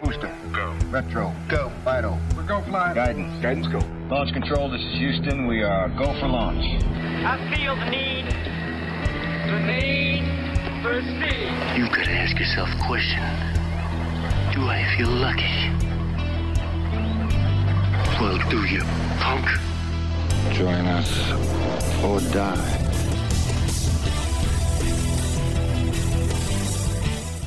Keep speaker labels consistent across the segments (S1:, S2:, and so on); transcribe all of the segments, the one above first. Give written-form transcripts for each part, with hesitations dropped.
S1: Booster. Go. Retro. Go. Vital.
S2: We're go flying.
S1: Guidance. Guidance, go. Launch control, this is Houston. We are go for launch.
S3: I feel the need for speed.
S4: You gotta ask yourself a question. Do I feel lucky? Well, do you, punk?
S1: Join us or die.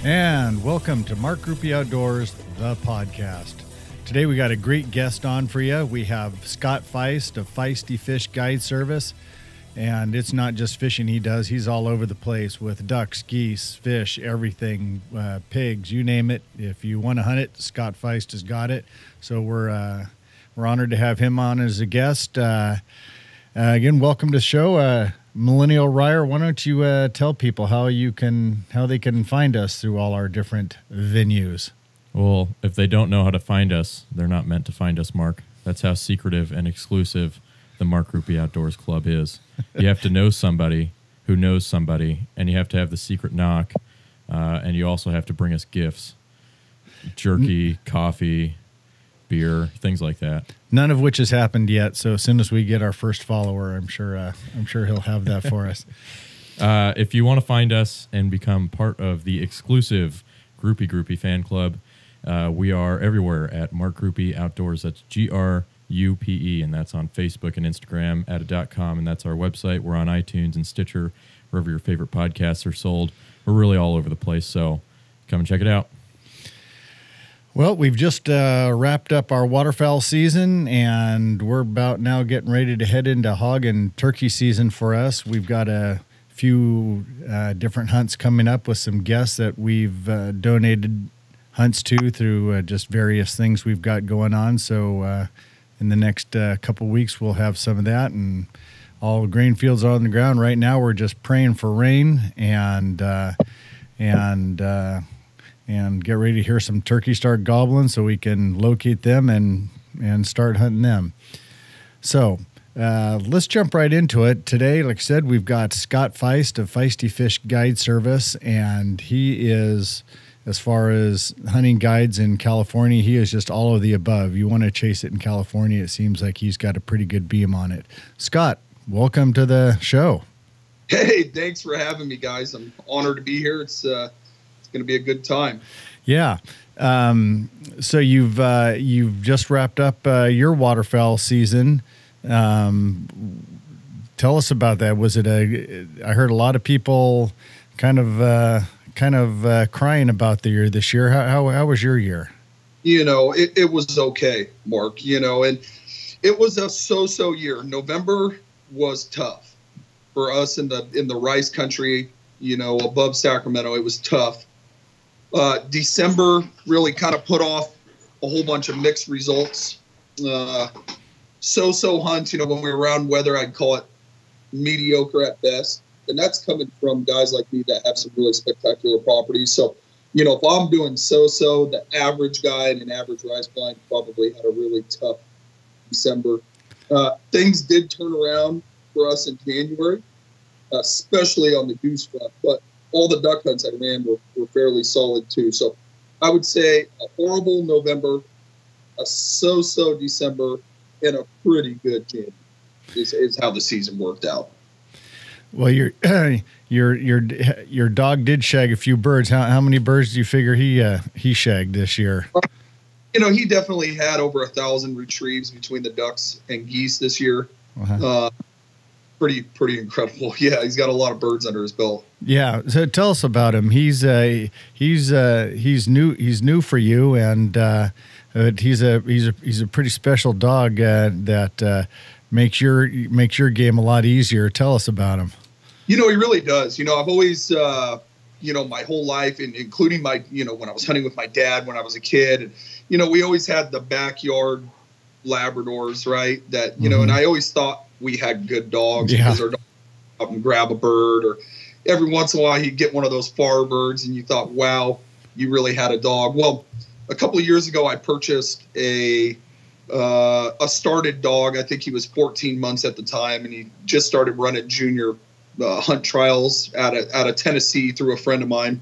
S5: And welcome to Mark Groupie Outdoors, the podcast. Today we got a great guest on for you. We have Scott Feist of Feisty Fish Guide Service. And it's not just fishing he does. He's all over the place with ducks, geese, fish, everything, pigs, you name it. If you want to hunt it, Scott Feist has got it. So we're honored to have him on as a guest. Again, welcome to the show. Millennial Ryer, why don't you tell people how they can find us through all our different venues?
S6: Well, if they don't know how to find us, they're not meant to find us, Mark. That's how secretive and exclusive the Mark Groupie Outdoors Club is. You have to know somebody who knows somebody, and you have to have the secret knock, and you also have to bring us gifts, jerky, coffee, beer, things like that.
S5: None of which has happened yet. So as soon as we get our first follower, I'm sure he'll have that for us.
S6: If you want to find us and become part of the exclusive Groupie fan club, we are everywhere at Mark Groupie Outdoors. That's GRUPE, and that's on Facebook and Instagram at .com, and that's our website. We're on iTunes and Stitcher, wherever your favorite podcasts are sold. We're really all over the place, so come and check it out.
S5: Well, we've just wrapped up our waterfowl season, and we're about now getting ready to head into hog and turkey season for us. We've got a few different hunts coming up with some guests that we've donated hunts to through just various things we've got going on. So in the next couple of weeks, we'll have some of that, and all grain fields are on the ground. Right now, we're just praying for rain and get ready to hear some turkeys start gobbling so we can locate them and start hunting them. So let's jump right into it. Today, like I said, we've got Scott Feist of Feisty Fish Guide Service, and he is, as far as hunting guides in California, he is just all of the above. You want to chase it in California, it seems like he's got a pretty good beam on it. Scott, welcome to the show.
S2: Hey, thanks for having me, guys. I'm honored to be here. It's going to be a good time.
S5: Yeah. So you've just wrapped up your waterfowl season. Tell us about that. Was it I heard a lot of people kind of crying about the year this year. How was your year?
S2: It was okay, Mark, and it was a so-so year. November was tough for us in the rice country, above Sacramento. It was tough. December really kind of put off a whole bunch of mixed results. So-so hunts, when we were around weather, I'd call it mediocre at best. And that's coming from guys like me that have some really spectacular properties. So, if I'm doing so-so, the average guy in an average rice blind probably had a really tough December. Things did turn around for us in January, especially on the goose front. But all the duck hunts I ran were fairly solid too. So I would say a horrible November, a so-so December, and a pretty good January is how the season worked out.
S5: Well, your dog did shag a few birds. How many birds do you figure he shagged this year?
S2: He definitely had over 1,000 retrieves between the ducks and geese this year. Uh-huh. Pretty incredible. Yeah, he's got a lot of birds under his belt.
S5: Yeah. So tell us about him. He's new for you, and he's a pretty special dog that makes your game a lot easier. Tell us about him.
S2: He really does. I've always my whole life, including my when I was hunting with my dad when I was a kid, and we always had the backyard Labradors, right? That and I always thought we had good dogs because our dogs would out and grab a bird, or every once in a while he'd get one of those far birds, and you thought, wow, you really had a dog. Well, a couple of years ago, I purchased a started dog. I think he was 14 months at the time, and he just started running junior hunt trials out of Tennessee through a friend of mine.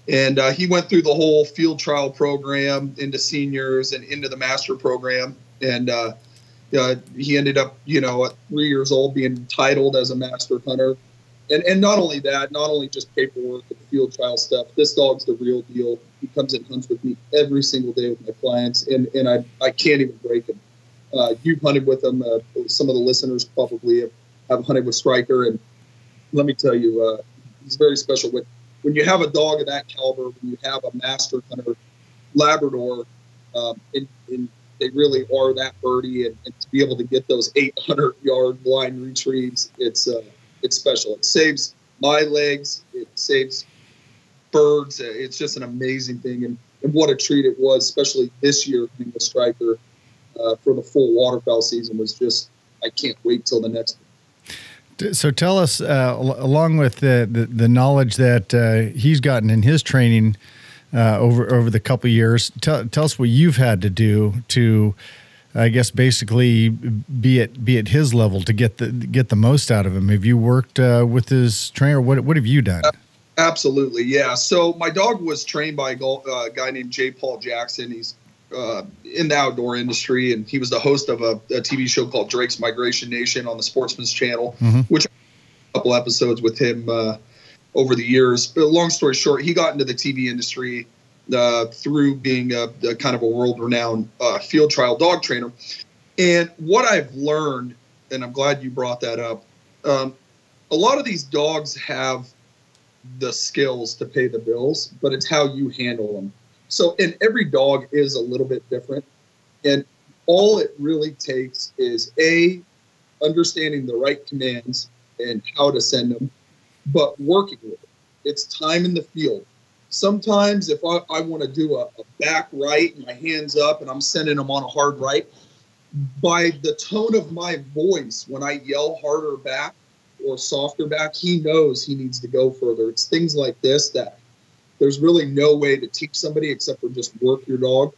S2: And he went through the whole field trial program into seniors and into the master program. And he ended up, at 3 years old being entitled as a master hunter. And not only that, not only just paperwork and field trial stuff, this dog's the real deal. He comes and hunts with me every single day with my clients, and I can't even break him. You've hunted with him. Some of the listeners probably have hunted with Stryker, and let me tell you, he's very special. When you have a dog of that caliber, when you have a master hunter, Labrador, and they really are that birdie, and to be able to get those 800-yard blind retrieves, it's special. It saves my legs. It saves birds. It's just an amazing thing, and what a treat it was, especially this year being the Stryker for the full waterfowl season was just, I can't wait till the next one.
S5: So tell us, along with the knowledge that he's gotten in his training over the couple of years, tell us what you've had to do to, I guess, basically be at his level to get the most out of him. Have you worked with his trainer? What have you done?
S2: Absolutely, yeah. So my dog was trained by a guy named J. Paul Jackson. He's in the outdoor industry, and he was the host of a TV show called Drake's Migration Nation on the Sportsman's Channel, which a couple episodes with him over the years. But long story short, he got into the TV industry through being a kind of a world-renowned field trial dog trainer. And what I've learned, and I'm glad you brought that up, a lot of these dogs have the skills to pay the bills, but it's how you handle them. So, and every dog is a little bit different. And all it really takes is understanding the right commands and how to send them, but working with it. It's time in the field. Sometimes if I want to do a back right and my hands up and I'm sending them on a hard right, by the tone of my voice, when I yell harder back or softer back, he knows he needs to go further. It's things like this that there's really no way to teach somebody except for just work your dog.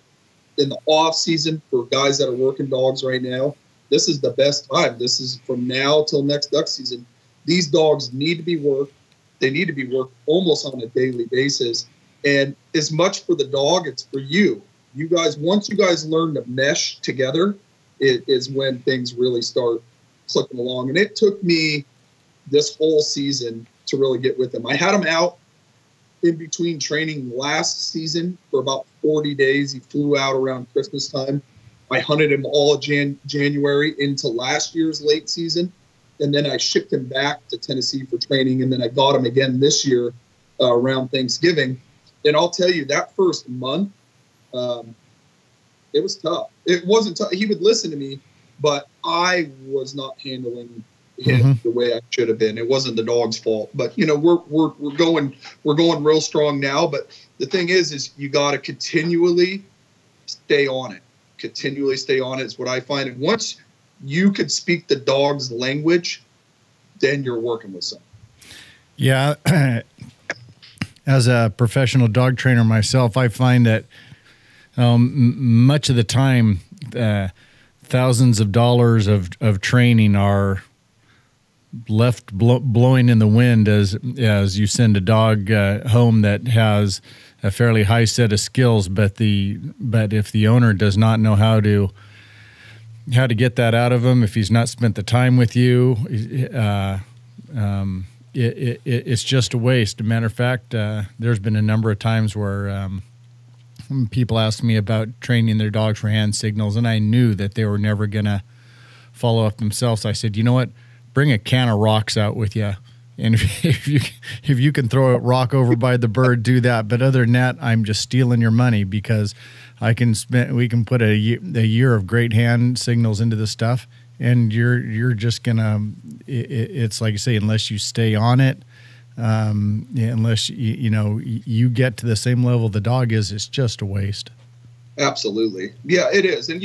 S2: In the off season, for guys that are working dogs right now, this is the best time. This is from now till next duck season. These dogs need to be worked. They need to be worked almost on a daily basis. And as much for the dog, it's for you. You guys, once you guys learn to mesh together, it is when things really start clicking along. And it took me this whole season to really get with him. I had him out in between training last season for about 40 days. He flew out around Christmas time. I hunted him all of January into last year's late season. And then I shipped him back to Tennessee for training. And then I got him again this year around Thanksgiving. And I'll tell you, that first month, it was tough. It wasn't tough. He would listen to me, but I was not handling him the way I should have been. It wasn't the dog's fault. But, you know, we're going real strong now. But the thing is you got to continually stay on it. Continually stay on it is what I find. And once you could speak the dog's language, then you're working with someone.
S5: Yeah. As a professional dog trainer myself, I find that much of the time, thousands of dollars of training are left blowing in the wind as you send a dog home that has a fairly high set of skills, but if the owner does not know how to get that out of him, if he's not spent the time with you, it's just a waste. As a matter of fact, there's been a number of times where people asked me about training their dogs for hand signals, and I knew that they were never going to follow up themselves. I said, you know what? Bring a can of rocks out with you, and if you can throw a rock over by the bird, do that. But other than that, I'm just stealing your money, because we can put a year of great hand signals into this stuff, and you're just gonna. It's like you say, unless you stay on it, unless you get to the same level the dog is, it's just a waste.
S2: Absolutely, yeah, it is, and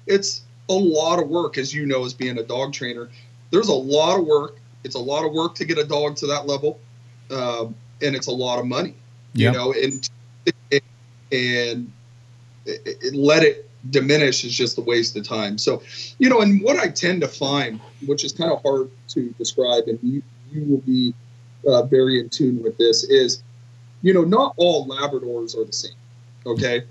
S2: it's a lot of work, as you know, as being a dog trainer. There's a lot of work. It's a lot of work to get a dog to that level, and it's a lot of money.
S5: Yep.
S2: And let it diminish is just a waste of time. So, and what I tend to find, which is kind of hard to describe, and you will be very in tune with this, is not all Labradors are the same. Okay.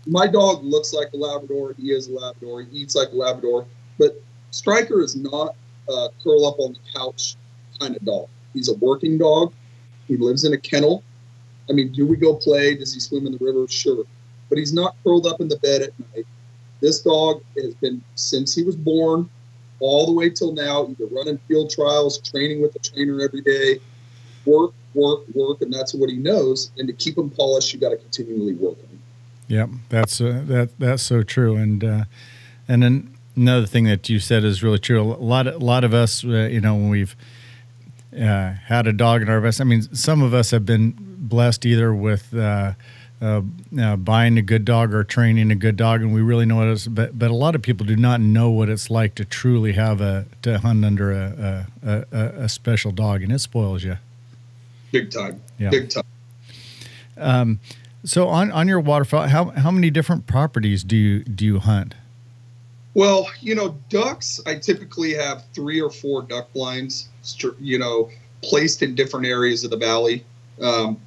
S2: My dog looks like a Labrador. He is a Labrador. He eats like a Labrador. But Striker is not a curl up on the couch kind of dog. He's a working dog. He lives in a kennel. I mean, do we go play? Does he swim in the river? Sure. But he's not curled up in the bed at night. This dog has been, since he was born, all the way till now, either running field trials, training with the trainer every day, work, and that's what he knows. And to keep him polished, you got to continually work on him.
S5: Yep, that's so true. And then another thing that you said is really true. A lot of us, when we've had a dog in our vest, I mean, some of us have been blessed either with buying a good dog or training a good dog, and we really know what it is. But a lot of people do not know what it's like to truly have to hunt under a special dog, and it spoils you.
S2: Big time.
S5: Yeah.
S2: Big time.
S5: So on your waterfowl, how many different properties do you hunt?
S2: Well, ducks, I typically have 3 or 4 duck blinds, placed in different areas of the valley,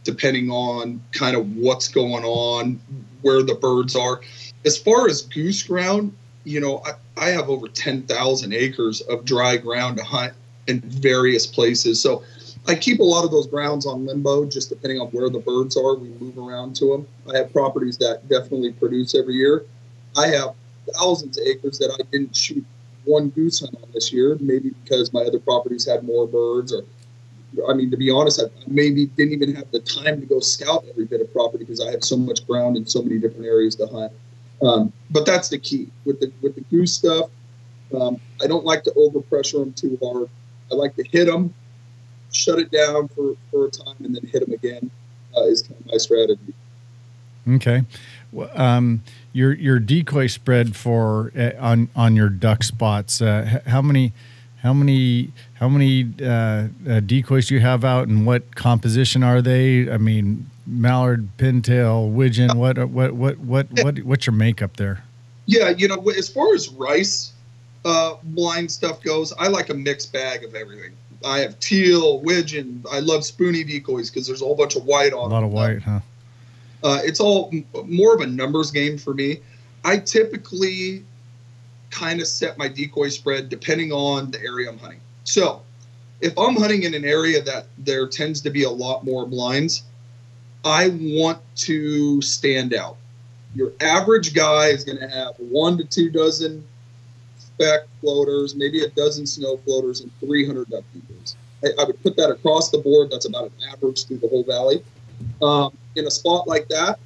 S2: depending on kind of what's going on, where the birds are. As far as goose ground, I have over 10,000 acres of dry ground to hunt in various places. So I keep a lot of those grounds on limbo, just depending on where the birds are. We move around to them. I have properties that definitely produce every year. I have thousands of acres that I didn't shoot one goose hunt on this year, maybe because my other properties had more birds, or, I mean, to be honest, I maybe didn't even have the time to go scout every bit of property because I have so much ground in so many different areas to hunt. But that's the key with the goose stuff. I don't like to overpressure them too hard. I like to hit them, shut it down for a time, and then hit them again is kind of my strategy.
S5: Okay. Your decoy spread for on your duck spots. How many decoys do you have out, and what composition are they? I mean, mallard, pintail, widgeon. What's your makeup there?
S2: Yeah, as far as rice blind stuff goes, I like a mixed bag of everything. I have teal, widgeon. I love spoony decoys because there's a whole bunch of white on them.
S5: A lot of white, huh?
S2: It's all more of a numbers game for me. I typically kind of set my decoy spread depending on the area I'm hunting. So if I'm hunting in an area that there tends to be a lot more blinds, I want to stand out. Your average guy is going to have 1 to 2 dozen speck floaters, maybe a dozen snow floaters, and 300 duck decoys. I would put that across the board. That's about an average through the whole valley. In a spot like that,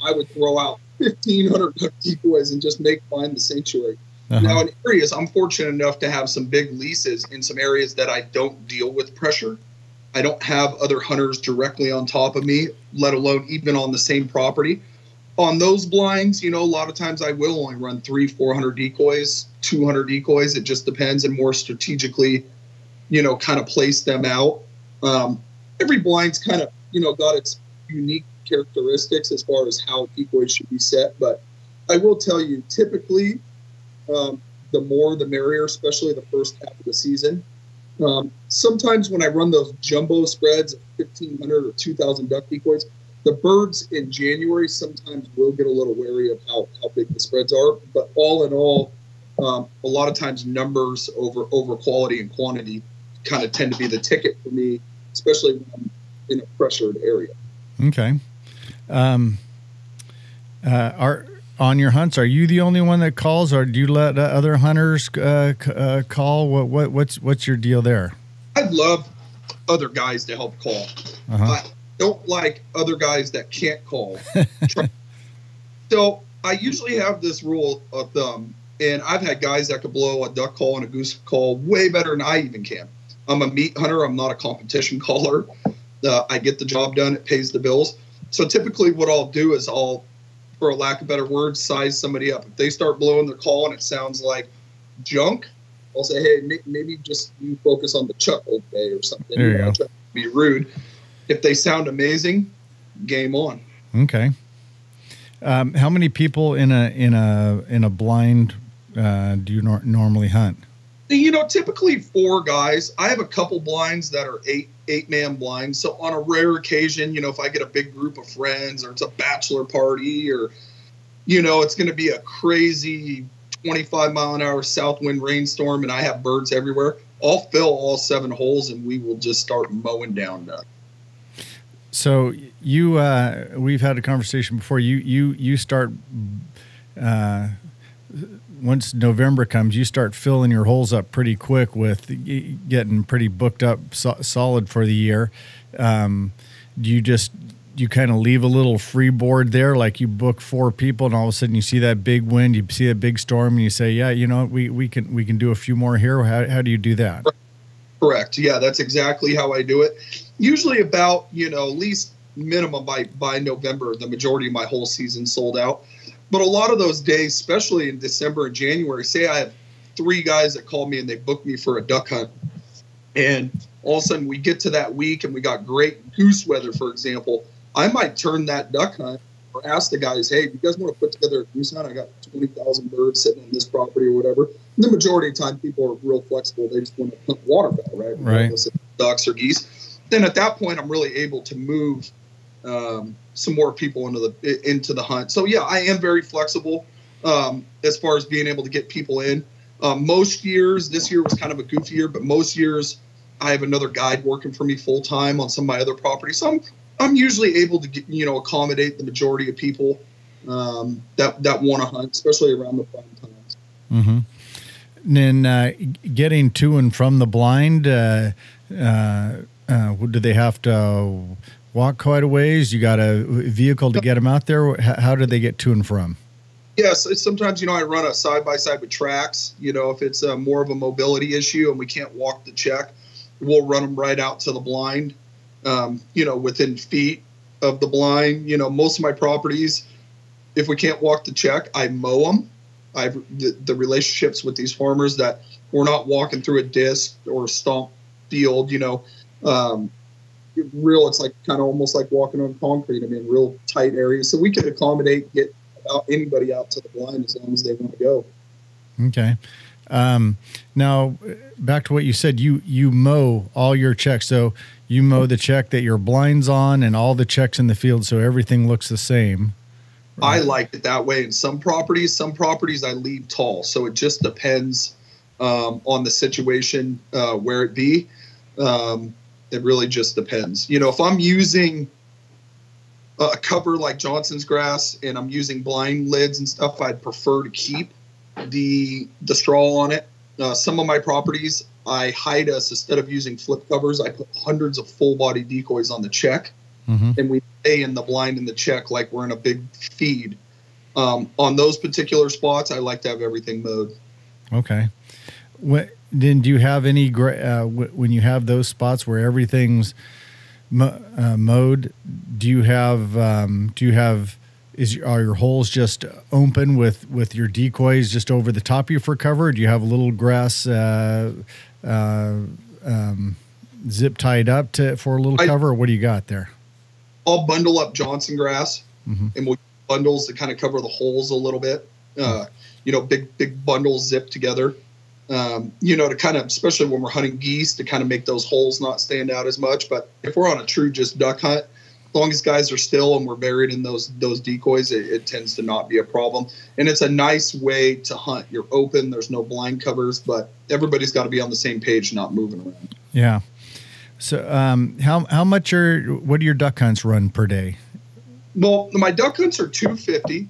S2: I would throw out 1,500 duck decoys and just make mine the sanctuary. Uh-huh. Now, in areas, I'm fortunate enough to have some big leases in some areas that I don't deal with pressure. I don't have other hunters directly on top of me, let alone even on the same property. On those blinds, a lot of times I will only run 300-400 decoys, 200 decoys. It just depends, and more strategically, kind of place them out. Every blind's kind of, got its unique characteristics as far as how decoys should be set. But I will tell you, typically, the more the merrier, especially the first half of the season. Sometimes when I run those jumbo spreads of 1,500 or 2,000 duck decoys, the birds in January sometimes will get a little wary of how big the spreads are. But all in all, a lot of times numbers over quality and quantity kind of tend to be the ticket for me, especially when I'm in a pressured area.
S5: Okay. On your hunts, are you the only one that calls, or do you let other hunters call? What's your deal there?
S2: I'd love other guys to help call.
S5: Uh-huh.
S2: I don't like other guys that can't call. So I usually have this rule of thumb, and I've had guys that could blow a duck call and a goose call way better than I even can. I'm a meat hunter. I'm not a competition caller. I get the job done. It pays the bills. So typically what I'll do is I'll, for a lack of better words, size somebody up. If they start blowing their call and it sounds like junk, I'll say, hey, maybe just you focus on the chuckle day or something.
S5: There you go.
S2: Try to be rude. If they sound amazing, game on.
S5: Okay. How many people in a blind do you normally hunt?
S2: Typically 4 guys. I have a couple blinds that are 8 8-man blinds. So on a rare occasion, if I get a big group of friends or it's a bachelor party or, it's going to be a crazy 25-mile-an-hour south wind rainstorm and I have birds everywhere, I'll fill all 7 holes and we will just start mowing down duck.
S5: So we've had a conversation before. You start once November comes, you start filling your holes up pretty quick with getting pretty booked up solid for the year. You kind of leave a little freeboard there, like you book 4 people, and all of a sudden you see that big wind, you see a big storm, and you say, "Yeah, we can do a few more here." How do you do that?
S2: Correct. Yeah, that's exactly how I do it. Usually about at least minimum by November, the majority of my whole season sold out. But a lot of those days, especially in December and January, say I have 3 guys that call me and they book me for a duck hunt, and all of a sudden we get to that week and we got great goose weather, for example. I might turn that duck hunt or ask the guys, "Hey, do you guys want to put together a goose hunt? I got 20,000 birds sitting on this property or whatever." And the majority of the time, people are real flexible. They just want to hunt waterfowl, right? Regardless of ducks or geese. Then at that point, I'm really able to move some more people into the hunt. So yeah, I am very flexible as far as being able to get people in. Most years, this year was kind of a goofy year, but most years I have another guide working for me full time on some of my other properties. So I'm usually able to get, accommodate the majority of people that want to hunt, especially around the prime times.
S5: Mm-hmm. And then getting to and from the blind, do they have to walk quite a ways? You got a vehicle to get them out there? How do they get to and from?
S2: Yes, sometimes, I run a side-by-side with tracks. If it's more of a mobility issue and we can't walk the check, we'll run them right out to the blind, within feet of the blind. Most of my properties, if we can't walk the check, I mow them. I've the relationships with these farmers that we're not walking through a disc or a stomp field, it's like kind of almost like walking on concrete. I mean, real tight areas. So we can accommodate, get anybody out to the blind as long as they want to go.
S5: Okay. Now back to what you said, you mow all your checks. So you mow the check that your blind's on and all the checks in the field. So everything looks the same. Right?
S2: I like it that way. In some properties I leave tall. So it just depends on the situation where it be. It really just depends. If I'm using a cover like Johnson's grass and I'm using blind lids and stuff, I'd prefer to keep the straw on it. Some of my properties, I hide us, instead of using flip covers, I put hundreds of full body decoys on the check. Mm-hmm. And we stay in the blind and the check like we're in a big feed. On those particular spots, I like to have everything mowed. Okay.
S5: Then do you have any when you have those spots where everything's mowed? Are your holes just open with your decoys just over the top of you for cover? Or do you have a little grass zip tied up for a little cover? Or what do you got there?
S2: I'll bundle up Johnson grass, mm-hmm. and we'll use bundles to kind of cover the holes a little bit. Big bundles zipped together. To kind of, especially when we're hunting geese, to kind of make those holes not stand out as much. But if we're on a true just duck hunt, as long as guys are still and we're buried in those decoys, it tends to not be a problem. And it's a nice way to hunt. You're open, there's no blind covers, but everybody's got to be on the same page, not moving around.
S5: Yeah. So what do your duck hunts run per day?
S2: Well, my duck hunts are 250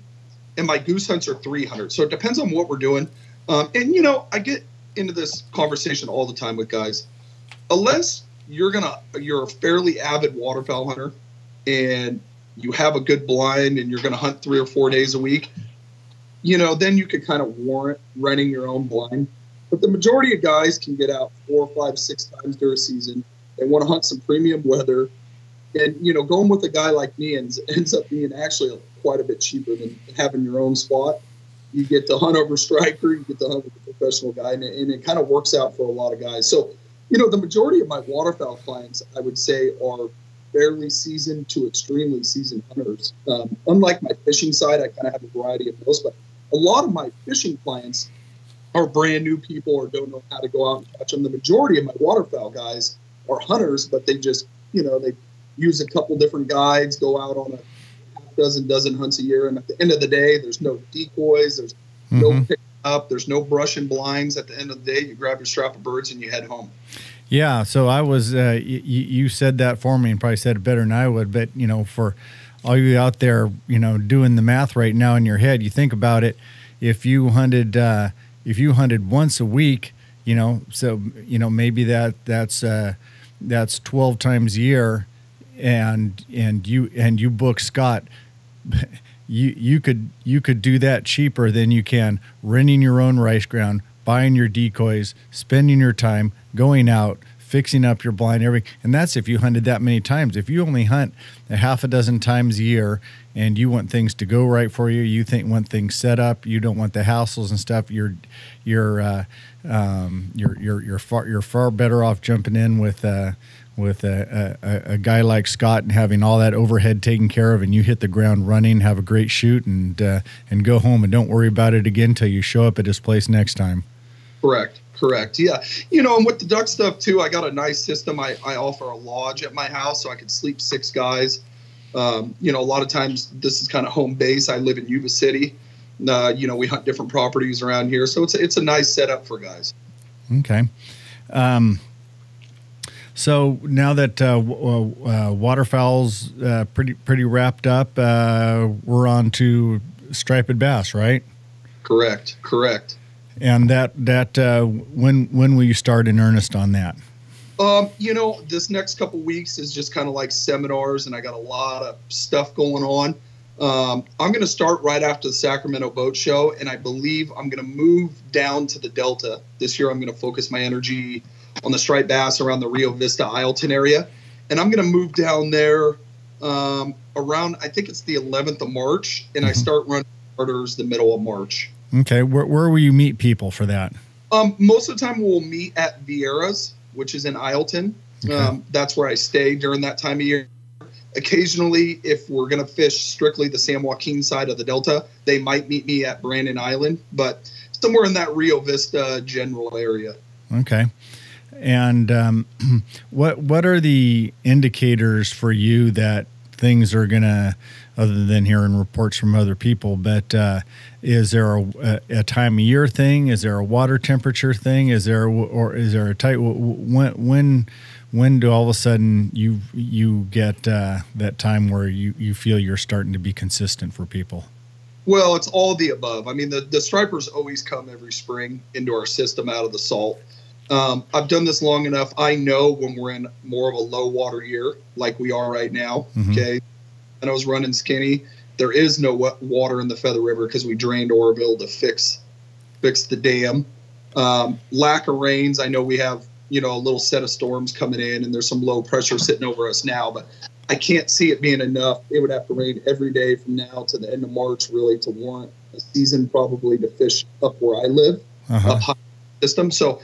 S2: and my goose hunts are 300. So it depends on what we're doing. I get into this conversation all the time with guys. Unless you're a fairly avid waterfowl hunter and you have a good blind and you're going to hunt 3 or 4 days a week, then you could kind of warrant renting your own blind. But the majority of guys can get out 4, 5, 6 times during a season. They want to hunt some premium weather. And, going with a guy like me ends up being actually quite a bit cheaper than having your own spot. You get to hunt over striker, you get to hunt with a professional guy, and it kind of works out for a lot of guys. So, the majority of my waterfowl clients, I would say, are fairly seasoned to extremely seasoned hunters. Unlike my fishing side, I kind of have a variety of those, but a lot of my fishing clients are brand new people or don't know how to go out and catch them. The majority of my waterfowl guys are hunters, but they just, they use a couple different guides, go out on a dozen hunts a year. And at the end of the day, there's no decoys, there's no picking up, there's no brush and blinds. At the end of the day, you grab your strap of birds and you head home.
S5: Yeah. So I was, you said that for me and probably said it better than I would, but for all you out there, doing the math right now in your head, you think about it. If you hunted once a week, so maybe that's 12 times a year, and you book Scott. You could do that cheaper than you can renting your own rice ground, buying your decoys, spending your time going out, fixing up your blind, everything. And that's if you hunted that many times. If you only hunt a half a dozen times a year and you want things to go right for you, want things set up, you don't want the hassles and stuff, you're far better off jumping in with a guy like Scott and having all that overhead taken care of, and you hit the ground running, have a great shoot, and go home and don't worry about it again till you show up at his place next time.
S2: Correct. Yeah. And with the duck stuff too, I got a nice system. I offer a lodge at my house, so I can sleep 6 guys. A lot of times this is kind of home base. I live in Yuba City. We hunt different properties around here, so it's a nice setup for guys.
S5: Okay. So now that waterfowl's pretty wrapped up, we're on to striped bass, right?
S2: Correct.
S5: And that when will you start in earnest on that?
S2: This next couple weeks is just kind of like seminars, and I got a lot of stuff going on. I'm going to start right after the Sacramento Boat Show, and I believe I'm going to move down to the Delta. This year I'm going to focus my energy on the striped bass around the Rio Vista, Isleton area. And I'm going to move down there around, I think it's the 11th of March, and I start running orders the middle of March.
S5: Okay. Where will you meet people for that?
S2: Most of the time we'll meet at Vieira's, which is in Isleton. Okay. That's where I stay during that time of year. Occasionally, if we're going to fish strictly the San Joaquin side of the Delta, they might meet me at Brandon Island, but somewhere in that Rio Vista general area.
S5: Okay. And what are the indicators for you that things are going to, other than hearing reports from other people, but is there a time of year thing? Is there a water temperature thing? Is there a type, when do all of a sudden you get that time where you feel you're starting to be consistent for people?
S2: Well, it's all the above. I mean, the stripers always come every spring into our system out of the salt. I've done this long enough. I know when we're in more of a low water year, like we are right now. Mm-hmm. Okay. And I was running skinny. There is no water in the Feather River because we drained Oroville to fix the dam. Lack of rains. I know we have, a little set of storms coming in, and there's some low pressure sitting over us now, but I can't see it being enough. It would have to rain every day from now to the end of March, really, to warrant a season probably to fish up where I live, up high system. So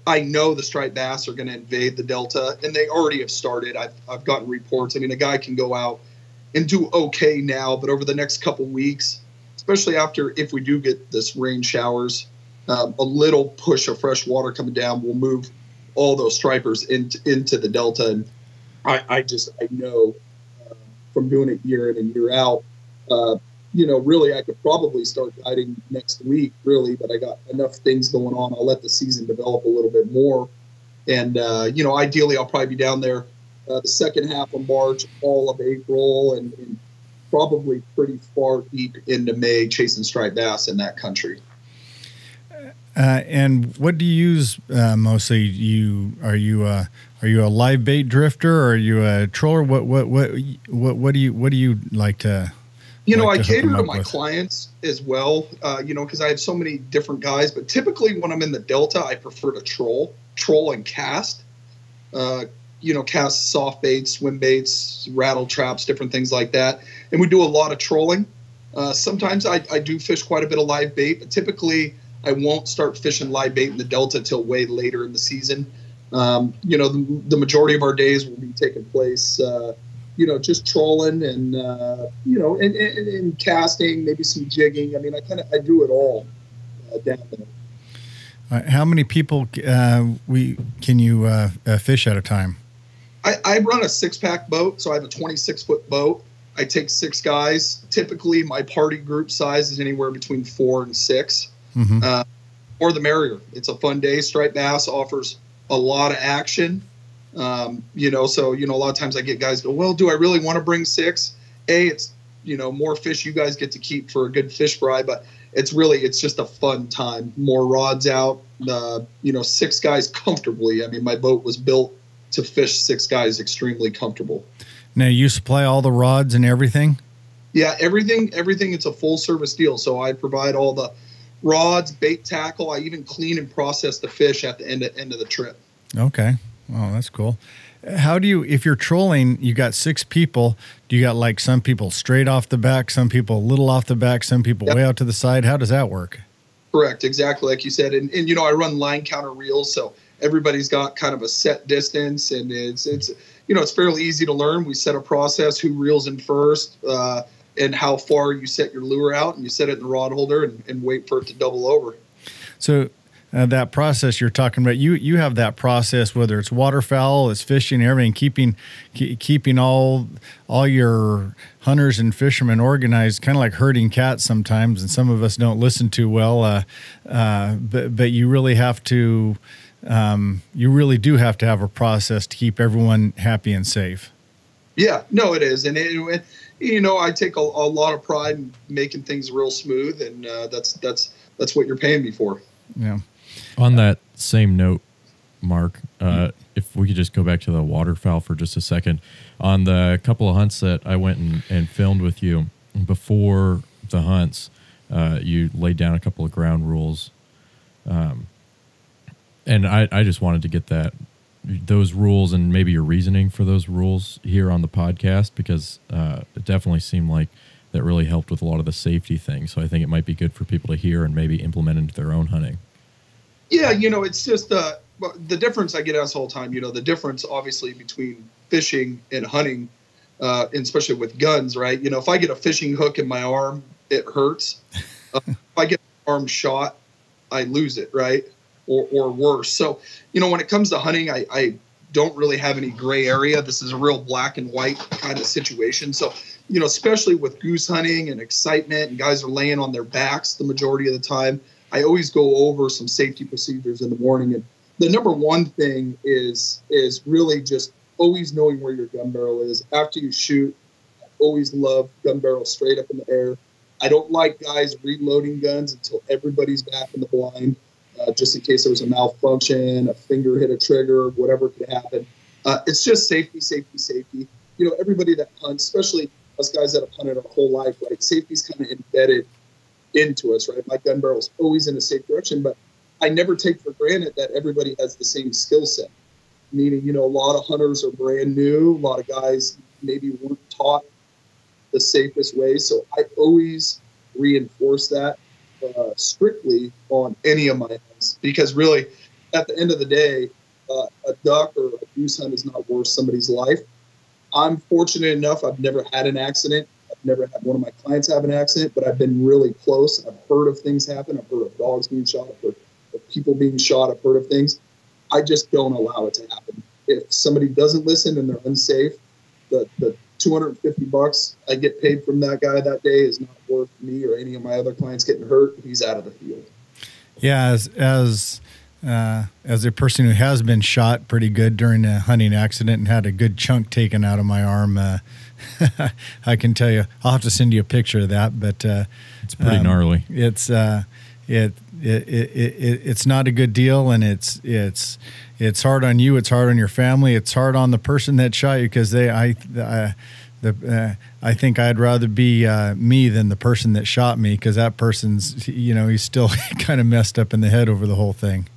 S2: I know the striped bass are going to invade the Delta, and they already have started. I've gotten reports. I mean, a guy can go out and do okay now, but over the next couple weeks, especially if we do get this rain showers, a little push of fresh water coming down will move all those stripers into the Delta. And I know from doing it year in and year out, really I could probably start guiding next week, really, but I got enough things going on. I'll let the season develop a little bit more. And, ideally I'll probably be down there the second half of March, all of April, and probably pretty far deep into May chasing striped bass in that country.
S5: And what do you use mostly? Are you a live bait drifter, or are you a troller? What do you like to?
S2: I cater to my clients as well. Because I have so many different guys. But typically, when I'm in the Delta, I prefer to troll and cast. Cast soft baits, swim baits, rattle traps, different things like that. And we do a lot of trolling. Sometimes I do fish quite a bit of live bait, but typically I won't start fishing live bait in the Delta till way later in the season. The majority of our days will be taking place, just trolling and, and casting, maybe some jigging. I mean, I do it all down there.
S5: How many people can you fish at a time?
S2: I run a 6-pack boat, so I have a 26-foot boat. I take 6 guys. Typically, my party group size is anywhere between 4 and 6.
S5: Mm-hmm.
S2: More the merrier. It's a fun day. Striped bass offers a lot of action. So a lot of times I get guys go, well, do I really want to bring 6? It's more fish you guys get to keep for a good fish fry, but it's just a fun time. More rods out, 6 guys comfortably. I mean, my boat was built to fish 6 guys extremely comfortable.
S5: Now you supply all the rods and everything?
S2: Yeah, everything. It's a full service deal. So I provide all the rods, bait, tackle. I even clean and process the fish at the end of the trip.
S5: Okay. Oh, that's cool. How do you, if you're trolling, you got 6 people, do you got like some people straight off the back, some people a little off the back, some people way out to the side? How does that work?
S2: Correct. Exactly. Like you said. And I run line counter reels. So everybody's got kind of a set distance, and it's fairly easy to learn. We set a process, who reels in first, and how far you set your lure out, and you set it in the rod holder and wait for it to double over. So
S5: that process you're talking about, you have that process, whether it's waterfowl, it's fishing, everything, keeping all your hunters and fishermen organized, kind of like herding cats sometimes, and some of us don't listen too well. But you really have to, you really do have to have a process to keep everyone happy and safe.
S2: Yeah, no, it is, and I take a lot of pride in making things real smooth, and that's what you're paying me for.
S5: Yeah.
S6: On that same note, Mark, if we could just go back to the waterfowl for just a second. On the couple of hunts that I went and filmed with you, before the hunts, you laid down a couple of ground rules. And I just wanted to get those rules and maybe your reasoning for those rules here on the podcast, because it definitely seemed like that really helped with a lot of the safety things. So I think it might be good for people to hear and maybe implement into their own hunting.
S2: Yeah, it's just the difference I get asked all the time. The difference obviously between fishing and hunting, and especially with guns, right? If I get a fishing hook in my arm, it hurts. If I get my arm shot, I lose it, right? Or worse. So, when it comes to hunting, I don't really have any gray area. This is a real black and white kind of situation. So, especially with goose hunting and excitement, and guys are laying on their backs the majority of the time, I always go over some safety procedures in the morning. And the number one thing is really just always knowing where your gun barrel is. After you shoot, I always love gun barrel straight up in the air. I don't like guys reloading guns until everybody's back in the blind, just in case there was a malfunction, a finger hit a trigger, whatever could happen. It's just safety. Everybody that hunts, especially us guys that have hunted our whole life, right? Safety's kind of embedded into us, right? My gun barrel's always in a safe direction, but I never take for granted that everybody has the same skill set. Meaning, a lot of hunters are brand new. A lot of guys maybe weren't taught the safest way. So I always reinforce that strictly on any of my hunts, because really, at the end of the day, a duck or a goose hunt is not worth somebody's life. I'm fortunate enough, I've never had an accident. I've never had one of my clients have an accident, but I've been really close. I've heard of things happen. I've heard of dogs being shot. I've heard of people being shot. I've heard of things. I just don't allow it to happen. If somebody doesn't listen and they're unsafe, the $250 I get paid from that guy that day is not worth me or any of my other clients getting hurt. He's out of the field. Yeah,
S5: as a person who has been shot pretty good during a hunting accident and had a good chunk taken out of my arm, I can tell you, I'll have to send you a picture of that, but
S6: it's pretty gnarly.
S5: It's not a good deal, and it's hard on you. It's hard on your family. It's hard on the person that shot you, because I think I'd rather be me than the person that shot me, because that person's, he's still kind of messed up in the head over the whole thing.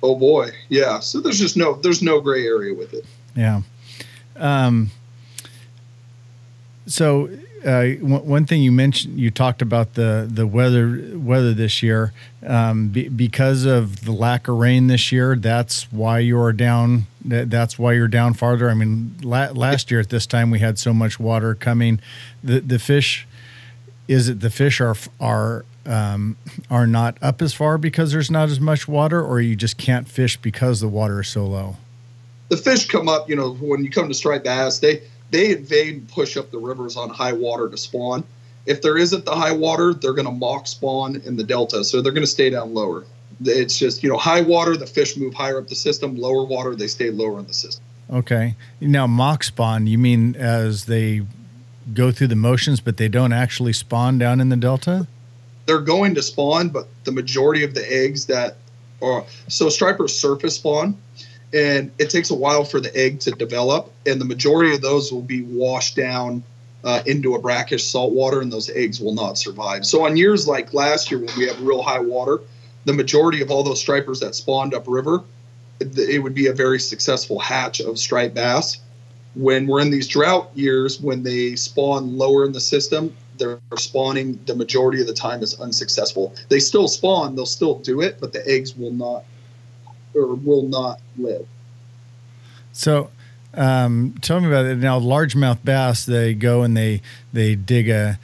S2: Oh boy, yeah. So there's no gray area with it.
S5: Yeah. So one thing you mentioned, you talked about the weather this year, because of the lack of rain this year. That's why you're down. That's why you're down farther. I mean, last year at this time we had so much water coming. The fish, is it the fish are not up as far because there's not as much water, or you just can't fish because the water is so low?
S2: The fish come up, when you come to striped bass, they invade and push up the rivers on high water to spawn. If there isn't the high water, they're going to mock spawn in the delta, so they're going to stay down lower. It's just, high water, the fish move higher up the system. Lower water, they stay lower in the system.
S5: Okay. Now, mock spawn, you mean as they go through the motions, but they don't actually spawn down in the delta?
S2: They're going to spawn, but the majority of the eggs so stripers surface spawn, and it takes a while for the egg to develop, and the majority of those will be washed down into a brackish saltwater, and those eggs will not survive. So on years like last year when we have real high water, the majority of all those stripers that spawned upriver, it would be a very successful hatch of striped bass. When we're in these drought years, when they spawn lower in the system, they're spawning the majority of the time is unsuccessful. They still spawn, they'll still do it, but the eggs will not live.
S5: So tell me about it. Now, largemouth bass, they go and they dig a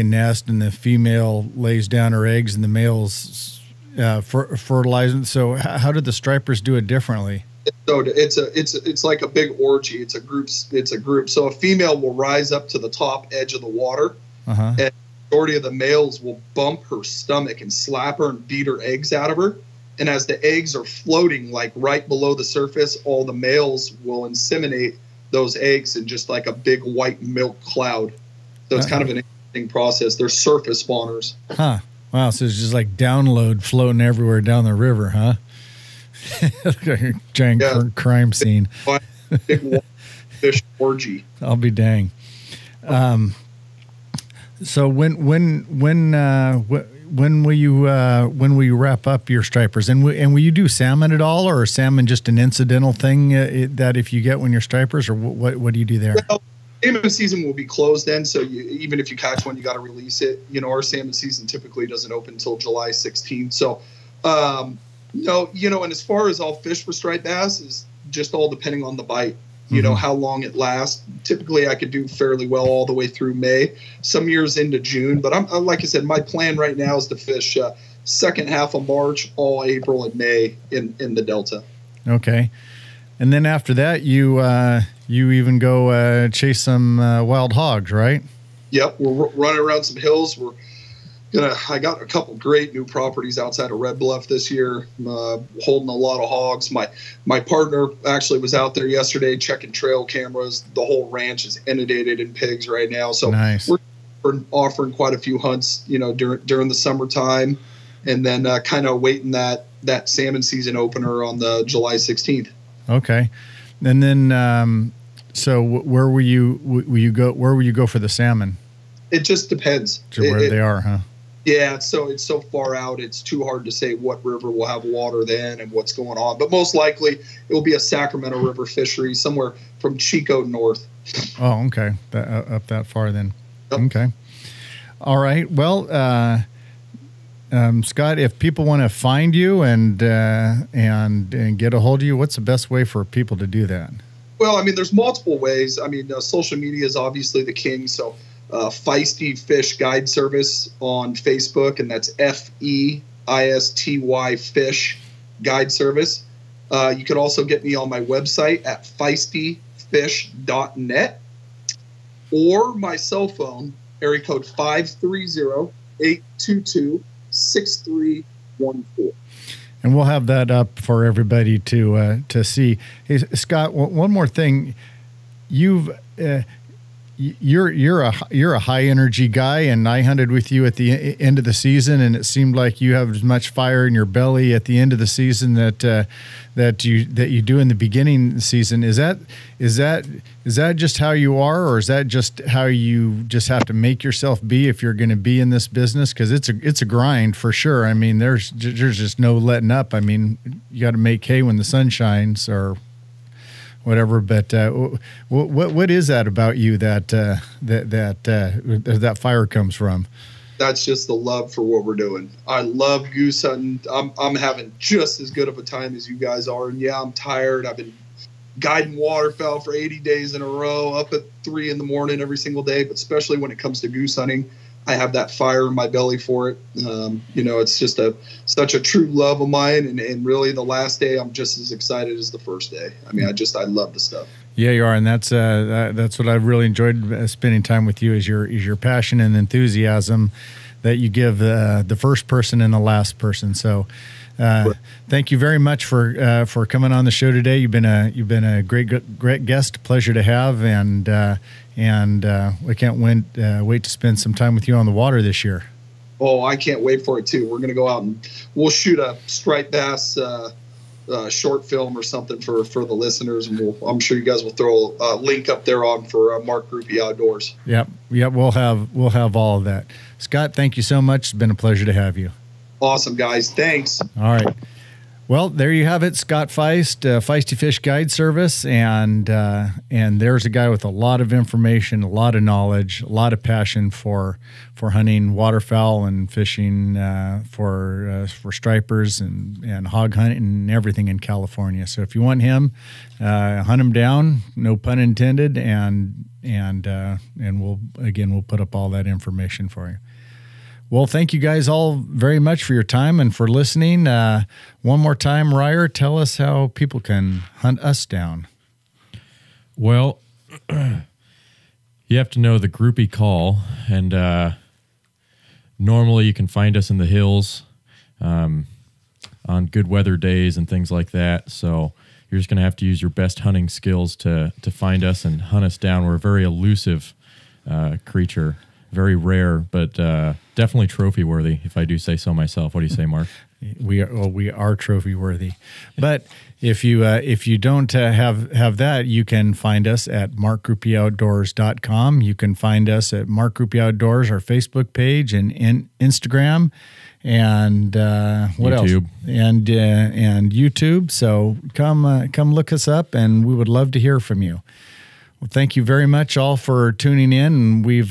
S5: nest, and the female lays down her eggs, and the males fertilize them. So how did the stripers do it differently?
S2: So it's like a big orgy. It's a group. So a female will rise up to the top edge of the water, and the majority of the males will bump her stomach and slap her and beat her eggs out of her. And as the eggs are floating like right below the surface, all the males will inseminate those eggs in just like a big white milk cloud. So it's kind of an interesting process. They're surface spawners. Huh.
S5: Wow. So it's just like download floating everywhere down the river, huh? Like a giant crime scene.
S2: Big fish orgy.
S5: I'll be dang. So when will you wrap up your stripers, and will you do salmon at all, or is salmon just an incidental thing that if you get when you're stripers, or what do you do there?
S2: Well, salmon season will be closed then, so even if you catch one, you got to release it. Our salmon season typically doesn't open until July 16th. So, no, and as far as I'll fish for striped bass is just all depending on the bite. How long it lasts. Typically, I could do fairly well all the way through May, some years into June. But I'm like I said, my plan right now is to fish second half of March, all April and May in the Delta. Okay.
S5: And then after that, you even go chase some wild hogs, right?
S2: Yep. We're running around some hills. I got a couple great new properties outside of Red Bluff this year, holding a lot of hogs. My partner actually was out there yesterday checking trail cameras. The whole ranch is inundated in pigs right now. So
S5: nice.
S2: We're offering quite a few hunts, during the summertime, and then kind of waiting that salmon season opener on the July 16th.
S5: Okay. And then, so where will you go? Where will you go for the salmon?
S2: It just depends.
S5: Where they are, huh?
S2: Yeah, it's so far out, it's too hard to say what river will have water then and what's going on. But most likely, it will be a Sacramento River fishery somewhere from Chico north.
S5: Oh, okay. Up that far then.
S2: Yep.
S5: Okay. All right. Well, Scott, if people want to find you and get a hold of you, what's the best way for people to do that?
S2: Well, there's multiple ways. Social media is obviously the king, so Feisty Fish Guide Service on Facebook, and that's Feisty Fish Guide Service. You can also get me on my website at feistyfish.net, or my cell phone, area code 530-822-6314.
S5: And we'll have that up for everybody to see. Hey, Scott, one more thing. You're a high energy guy, and I hunted with you at the end of the season, and it seemed like you have as much fire in your belly at the end of the season that you do in the beginning of the season. Is that just how you are, or is that just how you just have to make yourself be if you're going to be in this business? Because it's a grind for sure. There's just no letting up. You got to make hay when the sun shines, or whatever. But what is that about you that fire comes from?
S2: That's just the love for what we're doing. I love goose hunting. I'm having just as good of a time as you guys are. And yeah, I'm tired. I've been, guiding waterfowl for 80 days in a row, up at 3 in the morning every single day. But especially when it comes to goose hunting, I have that fire in my belly for it. It's just such a true love of mine. And really the last day, I'm just as excited as the first day. I mean, I love the stuff. Yeah,
S5: you are. And that's what I've really enjoyed spending time with you, is your passion and enthusiasm that you give the first person and the last person. So thank you very much for coming on the show today. You've been a great guest, pleasure to have, and we can't wait to spend some time with you on the water this year.
S2: Oh, I can't wait for it too. We're going to go out and we'll shoot a striped bass short film or something for the listeners, and I'm sure you guys will throw a link up there for Mark Groupie Outdoors.
S5: Yep, we'll have all of that. Scott, thank you so much. It's been a pleasure to have you.
S2: Awesome, guys. Thanks.
S5: All right. Well, there you have it, Scott Feist, Feisty Fish Guide Service, and there's a guy with a lot of information, a lot of knowledge, a lot of passion for hunting waterfowl and fishing for stripers and hog hunting and everything in California. So if you want him, hunt him down, no pun intended, and we'll put up all that information for you. Well, thank you guys all very much for your time and for listening. One more time, Ryer, tell us how people can hunt us down.
S6: Well, you have to know the groupie call, and normally you can find us in the hills on good weather days and things like that. So you're just going to have to use your best hunting skills to find us and hunt us down. We're a very elusive creature. Very rare, but definitely trophy worthy, if I do say so myself. What do you say, Mark?
S5: We are trophy worthy. But if you don't have that, you can find us at markgroupieoutdoors.com. You can find us at Mark Groupie Outdoors, our Facebook page, and Instagram, and what
S6: YouTube.
S5: else? And YouTube. So come look us up, and we would love to hear from you. Well, thank you very much all for tuning in, and we've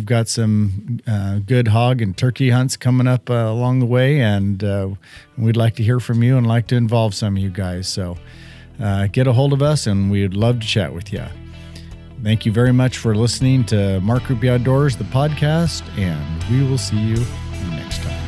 S5: got some good hog and turkey hunts coming up along the way, and we'd like to hear from you and like to involve some of you guys. So get a hold of us, and we'd love to chat with you. Thank you very much for listening to Mark Groupie Outdoors, the podcast, and we will see you next time.